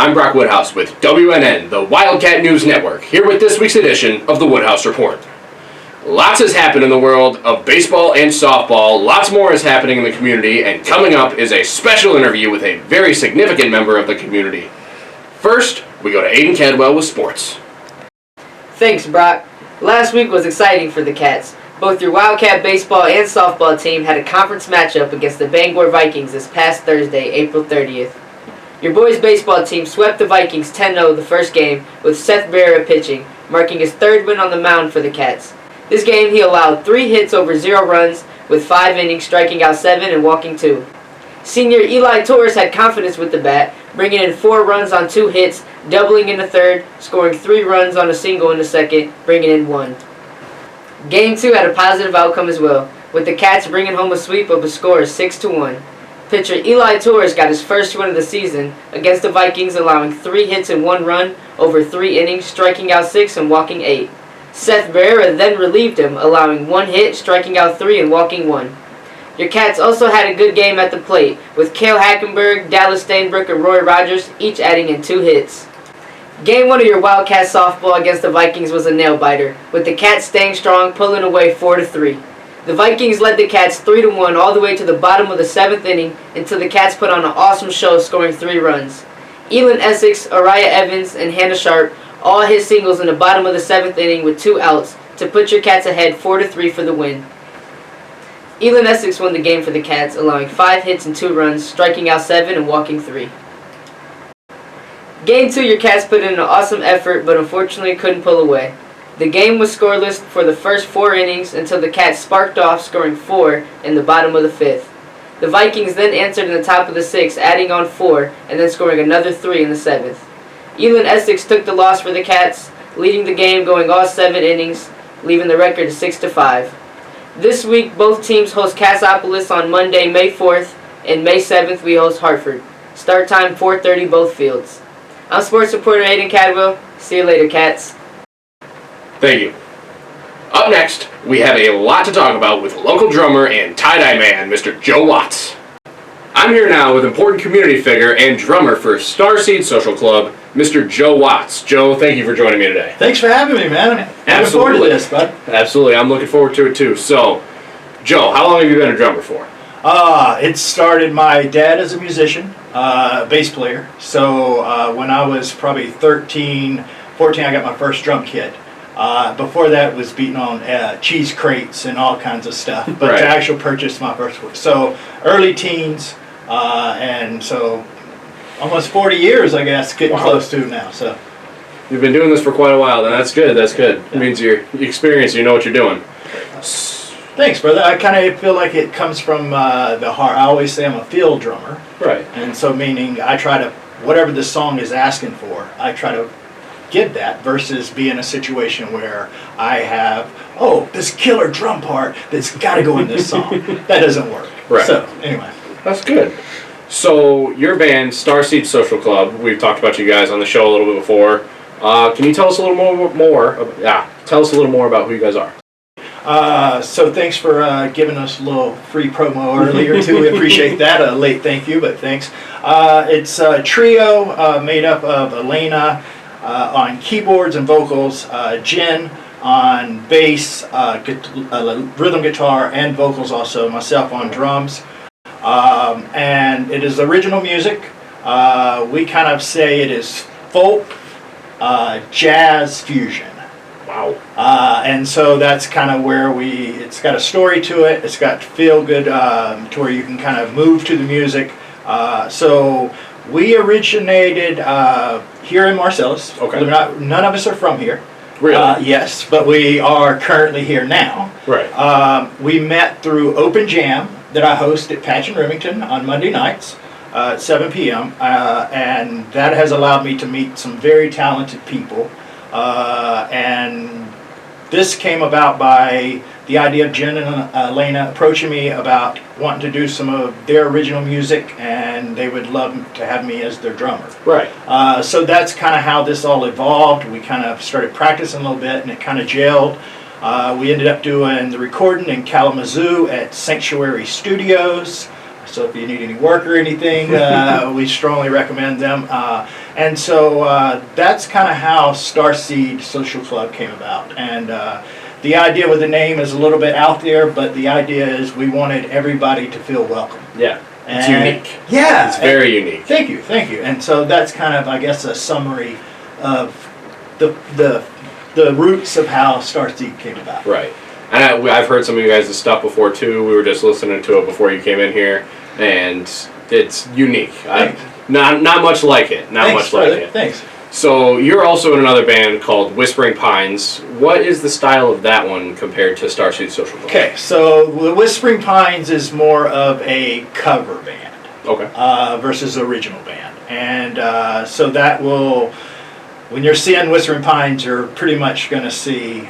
I'm Brock Woodhouse with WNN, the Wildcat News Network, here with this week's edition of the Woodhouse Report. Lots has happened in the world of baseball and softball, lots more is happening in the community, and coming up is a special interview with a very significant member of the community. First, we go to Aiden Cadwell with sports. Thanks, Brock. Last week was exciting for the Cats. Both your Wildcat baseball and softball team had a conference matchup against the Bangor Vikings this past Thursday, April 30th. Your boys baseball team swept the Vikings 10-0 the first game with Seth Barrera pitching, marking his third win on the mound for the Cats. This game he allowed 3 hits over 0 runs with 5 innings, striking out 7 and walking 2. Senior Eli Torres had confidence with the bat, bringing in 4 runs on 2 hits, doubling in the third, scoring 3 runs on a single in the second, bringing in 1. Game 2 had a positive outcome as well, with the Cats bringing home a sweep of a score of 6-1. Pitcher Eli Torres got his first win of the season against the Vikings, allowing 3 hits and 1 run over 3 innings, striking out 6 and walking 8. Seth Barrera then relieved him, allowing 1 hit, striking out 3 and walking 1. Your Cats also had a good game at the plate, with Cale Hackenberg, Dallas Stainbrook, and Roy Rogers each adding in 2 hits. Game 1 of your Wildcat softball against the Vikings was a nail-biter, with the Cats staying strong, pulling away 4-3. The Vikings led the Cats 3-1 all the way to the bottom of the 7th inning until the Cats put on an awesome show, scoring 3 runs. Elin Essex, Araya Evans, and Hannah Sharp all hit singles in the bottom of the 7th inning with 2 outs to put your Cats ahead 4-3 for the win. Elin Essex won the game for the Cats, allowing 5 hits and 2 runs, striking out 7 and walking 3. Game 2, your Cats put in an awesome effort, but unfortunately couldn't pull away. The game was scoreless for the first 4 innings until the Cats sparked off, scoring 4 in the bottom of the 5th. The Vikings then answered in the top of the 6th, adding on 4, and then scoring another 3 in the 7th. Elin Essex took the loss for the Cats, leading the game going all 7 innings, leaving the record 6-5. This week, both teams host Cassopolis on Monday, May 4th, and May 7th we host Hartford. Start time 4:30 both fields. I'm sports reporter Aiden Cadwell. See you later, Cats. Thank you. Up next, we have a lot to talk about with local drummer and tie-dye man, Mr. Joe Watts. I'm here now with important community figure and drummer for Starseed Social Club, Mr. Joe Watts. Joe, thank you for joining me today. Thanks for having me, man. I'm looking forward to this, bud. Absolutely, I'm looking forward to it too. So, Joe, how long have you been a drummer for? It started, my dad is a musician, bass player. So when I was probably 13, 14, I got my first drum kit. Before that was beating on cheese crates and all kinds of stuff. But right. To actually purchase my first one. So early teens, and so almost 40 years, I guess, getting close to now. So you've been doing this for quite a while, then that's good. That's good. It means you're experienced, you know what you're doing. Thanks, brother. I kind of feel like it comes from the heart. I always say I'm a field drummer. Right. And so meaning I try to, whatever the song is asking for, I try to give that versus be in a situation where I have, this killer drum part that's got to go in this song. That doesn't work. Right. So anyway. That's good. So your band, Starseed Social Club, we've talked about you guys on the show a little bit before. Can you tell us a little tell us a little more about who you guys are? So thanks for giving us a little free promo earlier too. We appreciate that. A late thank you, but thanks. It's a trio made up of Elena on keyboards and vocals, Jen on bass, rhythm guitar and vocals also, myself on drums. And it is original music. We kind of say it is folk, jazz fusion. Wow. And so that's kind of where it's got a story to it. It's got feel good to where you can kind of move to the music. So we originated here in Marcellus. Okay. None of us are from here. Really? Yes, but we are currently here now. Right. We met through Open Jam that I host at Patch and Remington on Monday nights at 7 p.m. And that has allowed me to meet some very talented people. And this came about by the idea of Jen and Elena approaching me about wanting to do some of their original music, and they would love to have me as their drummer. Right. So that's kind of how this all evolved. We kind of started practicing a little bit, and it kind of gelled. We ended up doing the recording in Kalamazoo at Sanctuary Studios. So if you need any work or anything, we strongly recommend them. And so that's kind of how Starseed Social Club came about. And the idea with the name is a little bit out there, but the idea is we wanted everybody to feel welcome. Yeah, it's And unique. Yeah. It's very unique. Thank you. And so that's kind of, I guess, a summary of the roots of how Starseed came about. Right. And I've heard some of you guys' stuff before too. We were just listening to it before you came in here, and it's unique. Not much like it. Thanks. So you're also in another band called Whispering Pines. What is the style of that one compared to Starseed Social Club? Okay, so the Whispering Pines is more of a cover band. Okay. Versus original band. And so that will, when you're seeing Whispering Pines, you're pretty much going to see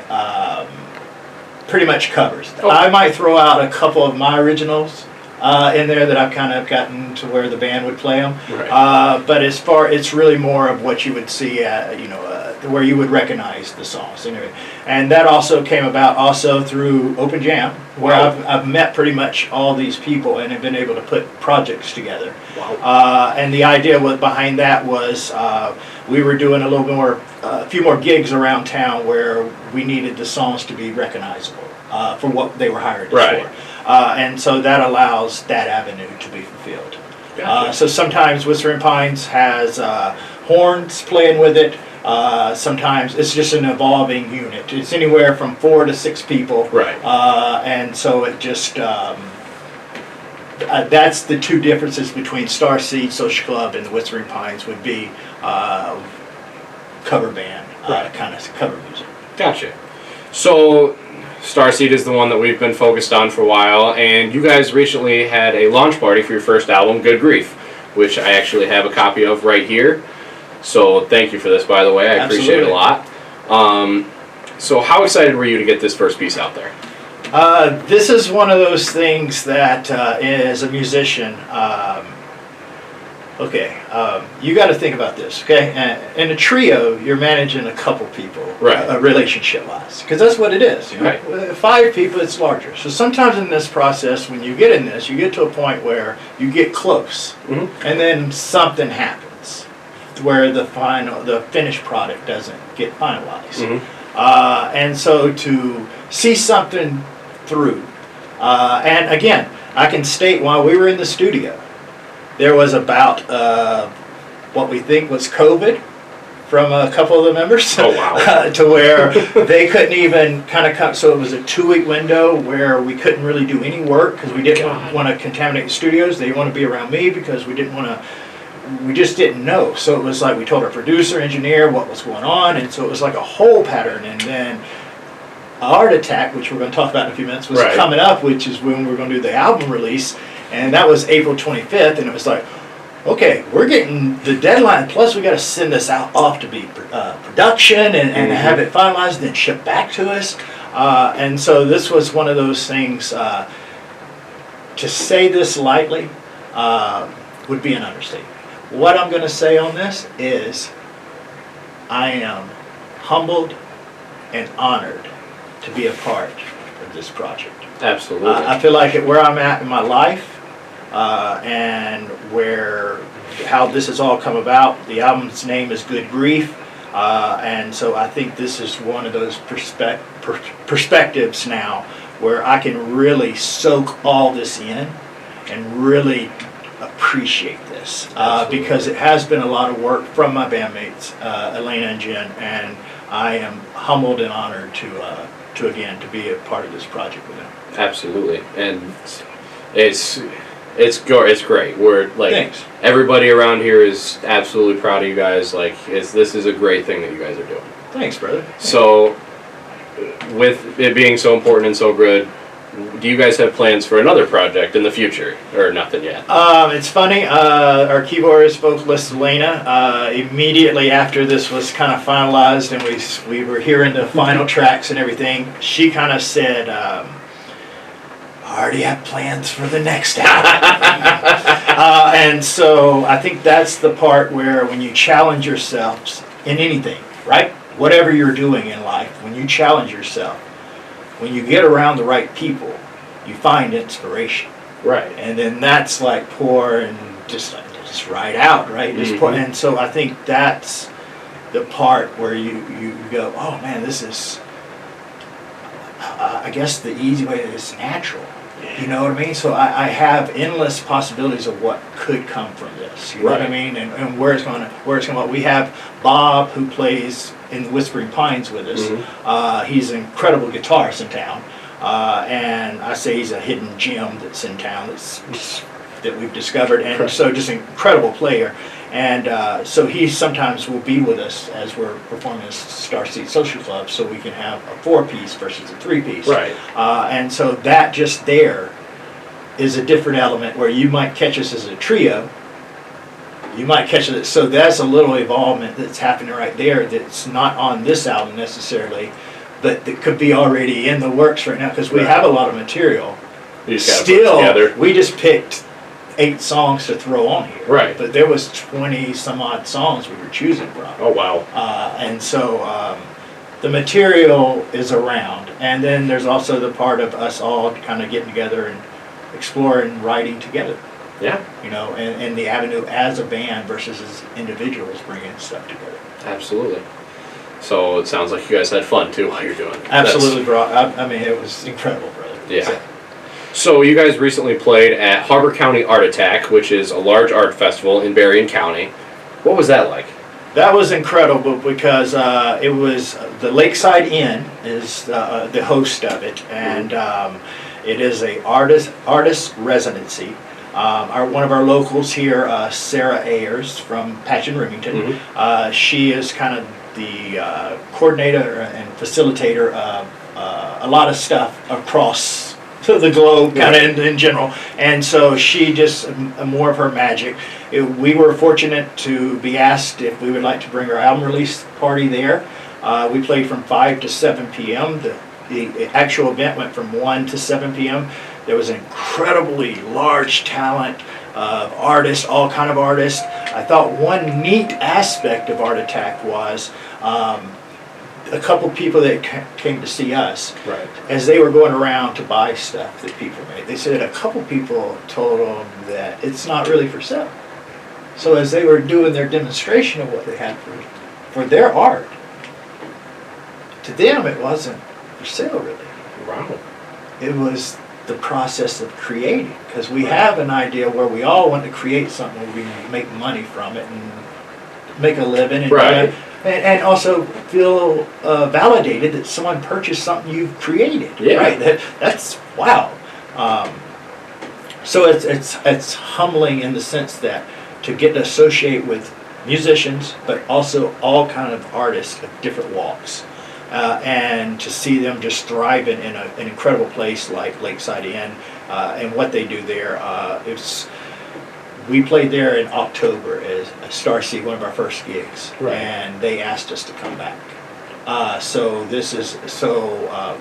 pretty much covers. Okay. I might throw out a couple of my originals in there that I've kind of gotten to where the band would play them. Right. But it's really more of what you would see, where you would recognize the songs. And that also came about also through Open Jam, where I've met pretty much all these people and have been able to put projects together. Wow. And the idea behind that was we were doing a few more gigs around town where we needed the songs to be recognizable for what they were hired for. And so that allows that avenue to be fulfilled. Gotcha. So sometimes Whispering Pines has horns playing with it. Sometimes it's just an evolving unit. It's anywhere from 4 to 6 people. Right. And so it just, that's the two differences between Starseed Social Club and the Whispering Pines would be cover band, kind of cover music. Gotcha. So Starseed is the one that we've been focused on for a while, and you guys recently had a launch party for your first album, Good Grief, which I actually have a copy of right here. So thank you for this, by the way. I appreciate it a lot. So how excited were you to get this first piece out there? This is one of those things that, as a musician, you got to think about this, okay? In a trio, you're managing a couple people, right? Relationship-wise, because that's what it is. Right. With 5 people, it's larger. So sometimes in this process, when you get in this, you get to a point where you get close, and then something happens where the finished product doesn't get finalized. And so to see something through, and again, I can state while we were in the studio, there was about what we think was COVID from a couple of the members. Oh, wow. To where they couldn't even kind of come. So it was a 2-week window where we couldn't really do any work because we didn't want to contaminate the studios. They didn't want to be around me because we just didn't know. So it was like we told our producer, engineer what was going on. And so it was like a whole pattern. And then Art Attack, which we're going to talk about in a few minutes, was coming up, which is when we were going to do the album release. And that was April 25th, and it was like, okay, we're getting the deadline, plus we got to send this off to be production and have it finalized and then shipped back to us. And so this was one of those things, to say this lightly would be an understatement. What I'm going to say on this is I am humbled and honored to be a part of this project. Absolutely. I feel like where I'm at in my life, and how this has all come about. The album's name is Good Grief, and so I think this is one of those perspectives now where I can really soak all this in and really appreciate this, because it has been a lot of work from my bandmates, Elena and Jen, and I am humbled and honored to be a part of this project with them. Absolutely, and it's great. We're like, Thanks. Everybody around here is absolutely proud of you guys. Like, this is a great thing that you guys are doing. Thanks, brother. So, with it being so important and so good, do you guys have plans for another project in the future, or nothing yet? It's funny. Our keyboardist, vocalist Elena, immediately after this was kind of finalized and we were hearing the final tracks and everything, she kind of said, I already have plans for the next album. And so I think that's the part where when you challenge yourselves in anything, right? Whatever you're doing in life, when you challenge yourself, when you get around the right people, you find inspiration. Right. And then that's like pouring, just just ride out, right? And so I think that's the part where you go, oh man, this is, I guess the easy way is natural. You know what I mean? So I have endless possibilities of what could come from this. You know what I mean? And where it's going to. We have Bob, who plays in the Whispering Pines with us. He's an incredible guitarist in town. And I say he's a hidden gem that's in town that we've discovered. And so just an incredible player. And so he sometimes will be with us as we're performing at Star Seat Social Club, so we can have a 4-piece versus a 3-piece. Right. And so that just there is a different element where you might catch us as a trio. You might catch it. So that's a little evolvement that's happening right there that's not on this album necessarily, but that could be already in the works right now because we have a lot of material. Still, we just picked 8 songs to throw on here. Right. But there was 20 some odd songs we were choosing from. Oh, wow. And so the material is around. And then there's also the part of us all kind of getting together and exploring writing together. Yeah. You know, and the avenue as a band versus as individuals bringing stuff together. Absolutely. So it sounds like you guys had fun too while you're doing it. Absolutely, bro. I mean, it was incredible, brother. Yeah. So you guys recently played at Harbor County Art Attack, which is a large art festival in Berrien County. What was that like? That was incredible because it was the Lakeside Inn is the host of it, and it is a artist residency. One of our locals here, Sarah Ayers from Patch and Remington, she is kind of the coordinator and facilitator of a lot of stuff across the globe, kind of in general, and so she just more of her magic. We were fortunate to be asked if we would like to bring our album release party there. We played from 5 to 7 p.m. The actual event went from 1 to 7 p.m. There was an incredibly large talent of artists, all kind of artists. I thought one neat aspect of Art Attack was a couple people that came to see us, as they were going around to buy stuff that people made. They said a couple people told them that it's not really for sale. So as they were doing their demonstration of what they had for their art, to them it wasn't for sale really. Wow. It was the process of creating, because we have an idea where we all want to create something where we can make money from it and make a living and also feel validated that someone purchased something you've created. Right? That's wow. So it's humbling in the sense that to get to associate with musicians, but also all kind of artists of different walks. And to see them just thriving in an incredible place like Lakeside Inn and what they do there. We played there in October as Star Seed, one of our first gigs, and they asked us to come back. So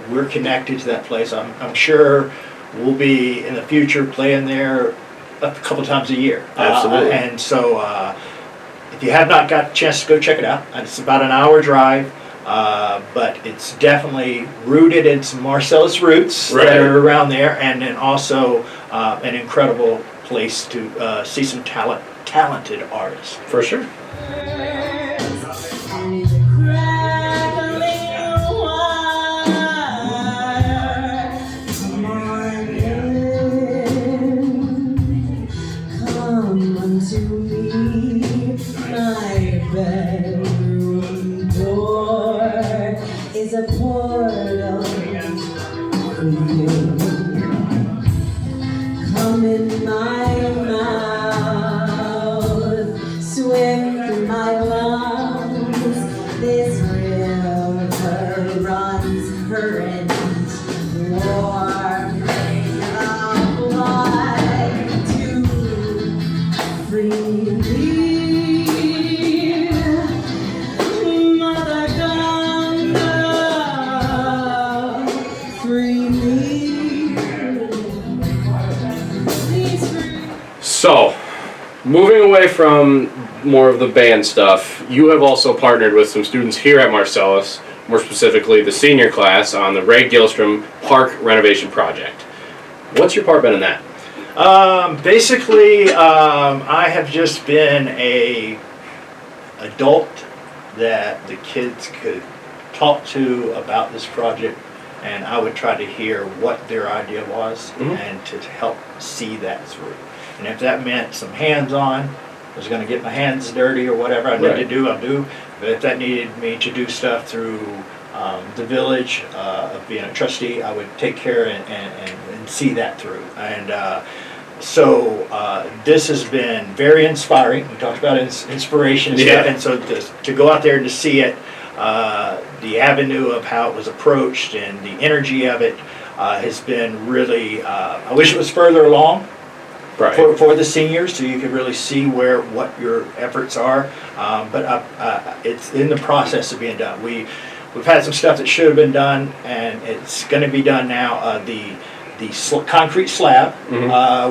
we're connected to that place. I'm sure we'll be in the future playing there a couple times a year. Absolutely. And so if you have not got a chance to go check it out, it's about an hour drive. But it's definitely rooted in some Marcellus roots that are around there, and then also an incredible place to see some talented artists. For sure. Come unto me, my bedroom door is a portal for you. Come in my mouth, swim through my lungs. This river runs current, warm of blood to free me. Mother Ganga, free me. Please free. So, moving away from more of the band stuff, you have also partnered with some students here at Marcellus, more specifically the senior class, on the Ray Gilstrom Park renovation project. What's your part been in that? Basically, I have just been a adult that the kids could talk to about this project, and I would try to hear what their idea was and to help see that through. And if that meant some hands-on, I was going to get my hands dirty or whatever I need to do, I'll do. But if that needed me to do stuff through the village, of being a trustee, I would take care and see that through. And so this has been very inspiring. We talked about inspiration and stuff, and so to go out there and to see it, the avenue of how it was approached and the energy of it has been really, I wish it was further along. Right. For the seniors, so you can really see what your efforts are, but it's in the process of being done. We've had some stuff that should have been done, and it's going to be done now. The concrete slab,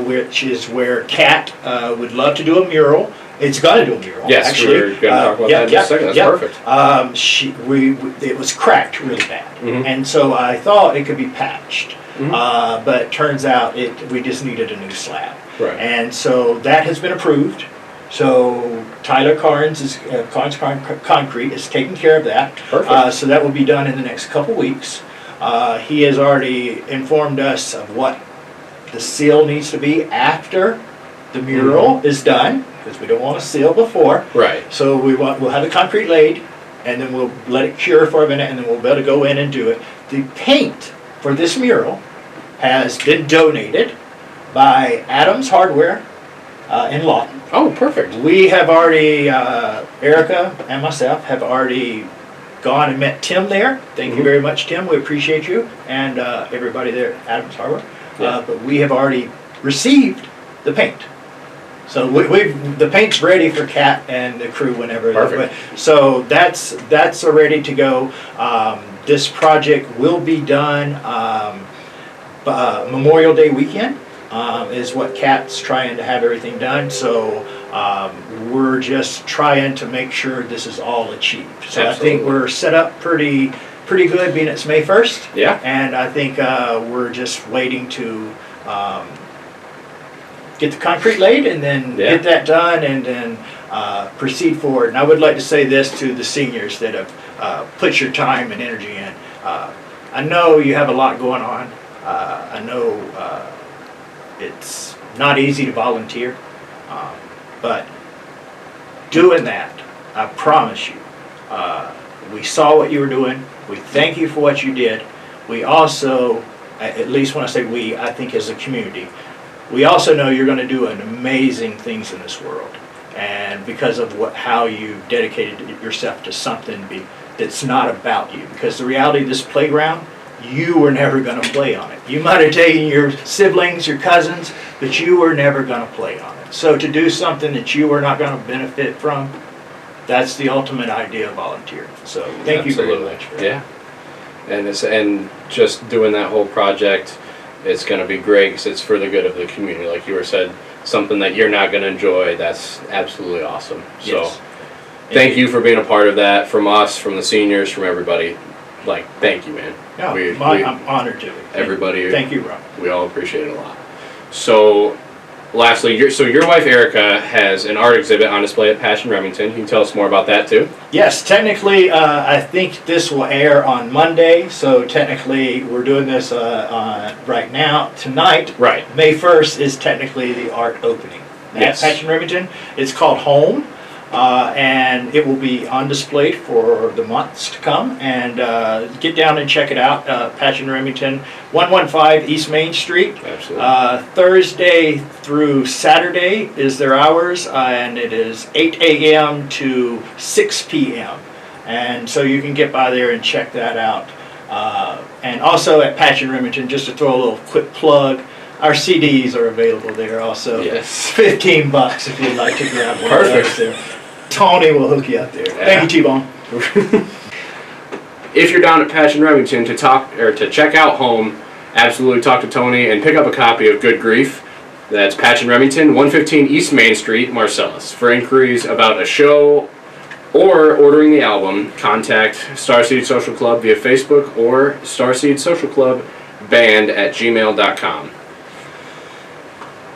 which is where Kat would love to do a mural. It's going to do a mural. Yes, actually. we're going to talk about that in just a second. That's perfect. It was cracked really bad, and so I thought it could be patched, but it turns out we just needed a new slab. Right. And so that has been approved. So Tyler Carnes Concrete is taking care of that. Perfect. So that will be done in the next couple weeks. He has already informed us of what the seal needs to be after the mural is done, because we don't want to seal before. Right. So we'll have the concrete laid, and then we'll let it cure for a minute, and then we'll be able to go in and do it. The paint for this mural has been donated by Adams Hardware in Lawton. Oh, perfect. We have already, Erica and myself have already gone and met Tim there. Thank you very much, Tim. We appreciate you and everybody there at Adams Hardware. But we have already received the paint. So the paint's ready for Kat and the crew whenever. Perfect. So that's ready to go. This project will be done Memorial Day weekend. Is what Kat's trying to have everything done. So we're just trying to make sure this is all achieved. So Absolutely. I think we're set up pretty good, being it's May 1st. Yeah. And I think we're just waiting to get the concrete laid and then get that done and then proceed forward. And I would like to say this to the seniors that have put your time and energy in. I know you have a lot going on. I know it's not easy to volunteer, but doing that, I promise you, we saw what you were doing. We thank you for what you did. We also, at least when I say we, I think as a community, we also know you're going to do amazing things in this world. And because of how you dedicated yourself to something that's not about you. Because the reality of this playground, you were never going to play on it. You might have taken your siblings, your cousins, but you were never going to play on it. So to do something that you were not going to benefit from, that's the ultimate idea of volunteering. So thank you very much for that. Yeah. And just doing that whole project, it's going to be great because it's for the good of the community. Like you were said, something that you're not going to enjoy, that's absolutely awesome. So thank you for being a part of that, from us, from the seniors, from everybody. Like, thank you, man. No, I'm honored to. Everybody. Thank you, Rob. We all appreciate it a lot. So, lastly, your wife Erica has an art exhibit on display at Passion Remington. Can you tell us more about that too? Yes, technically, I think this will air on Monday. So technically, we're doing this right now, tonight. Right. May 1st is technically the art opening at Passion Remington. It's called Home. And it will be on display for the months to come. And get down and check it out. Passion Remington, 115 East Main Street. Absolutely. Thursday through Saturday is their hours, and it is 8 a.m. to 6 p.m. And so you can get by there and check that out. And also at Passion Remington, just to throw a little quick plug, our CDs are available there also. Yes. $15 if you'd like to grab one. Perfect. There. Tony will hook you up there. Yeah. Thank you, T-Bone. If you're down at Passion Remington to check out Home, absolutely talk to Tony and pick up a copy of Good Grief. That's Passion Remington, 115 East Main Street, Marcellus. For inquiries about a show or ordering the album, contact Starseed Social Club via Facebook or Starseed Social Club Band at gmail.com.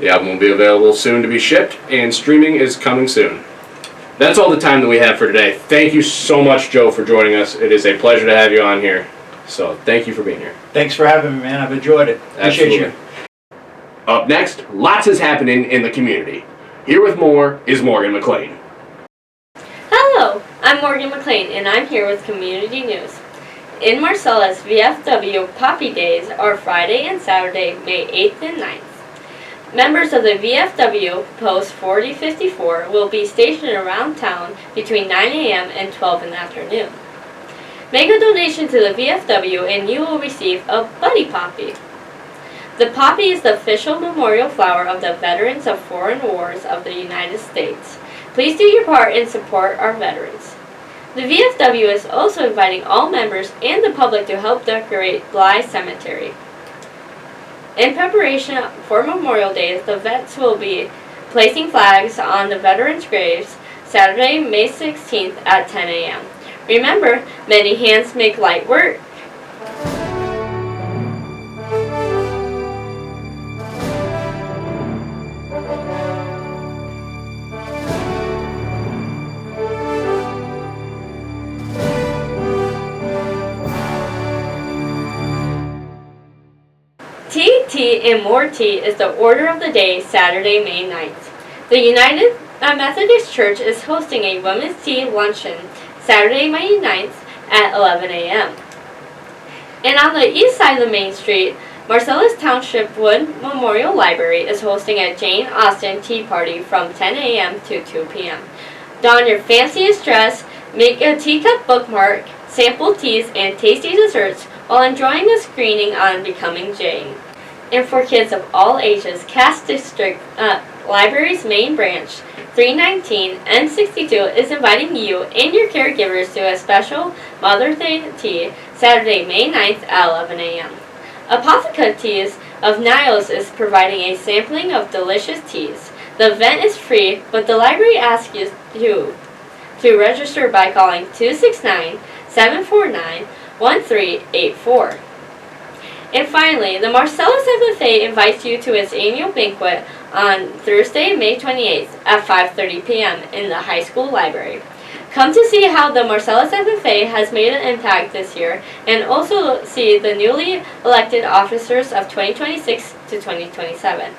The album will be available soon to be shipped, and streaming is coming soon. That's all the time that we have for today. Thank you so much, Joe, for joining us. It is a pleasure to have you on here. So thank you for being here. Thanks for having me, man. I've enjoyed it. Appreciate you. Up next, lots is happening in the community. Here with more is Morgan McLean. Hello, I'm Morgan McLean, and I'm here with Community News. In Marcellus, VFW Poppy Days are Friday and Saturday, May 8th and 9th. Members of the VFW Post 4054 will be stationed around town between 9 a.m. and 12 in the afternoon. Make a donation to the VFW and you will receive a Buddy Poppy. The poppy is the official memorial flower of the veterans of foreign wars of the United States. Please do your part and support our veterans. The VFW is also inviting all members and the public to help decorate Bly Cemetery. In preparation for Memorial Day, the vets will be placing flags on the veterans' graves Saturday, May 16th at 10 a.m. Remember, many hands make light work. Tea and more tea is the order of the day Saturday, May 9th. The United Methodist Church is hosting a women's tea luncheon Saturday, May 9th at 11 a.m. And on the east side of the main street, Marcellus Township Wood Memorial Library is hosting a Jane Austen tea party from 10 a.m. to 2 p.m. Don your fanciest dress, make a teacup bookmark, sample teas and tasty desserts while enjoying a screening on Becoming Jane. And for kids of all ages, Cass District Library's main branch, 319 N62, is inviting you and your caregivers to a special Mother's Day tea Saturday, May 9th at 11 a.m. Apotheca Teas of Niles is providing a sampling of delicious teas. The event is free, but the library asks you to register by calling 269-749-1384. And finally, the Marcellus FFA invites you to its annual banquet on Thursday, May 28th at 5:30 p.m. in the high school library. Come to see how the Marcellus FFA has made an impact this year and also see the newly elected officers of 2026 to 2027.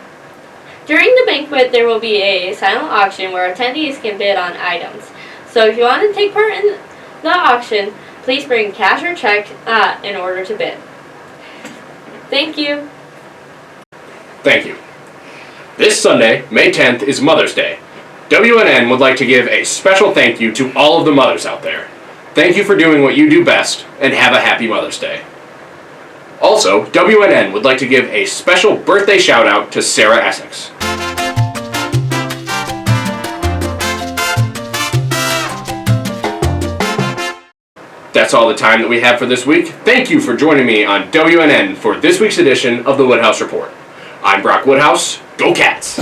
During the banquet, there will be a silent auction where attendees can bid on items. So if you want to take part in the auction, please bring cash or check in order to bid. Thank you. Thank you. This Sunday, May 10th, is Mother's Day. WNN would like to give a special thank you to all of the mothers out there. Thank you for doing what you do best, and have a happy Mother's Day. Also, WNN would like to give a special birthday shout out to Sarah Essex. That's all the time that we have for this week. Thank you for joining me on WNN for this week's edition of the Woodhouse Report. I'm Brock Woodhouse. Go Cats!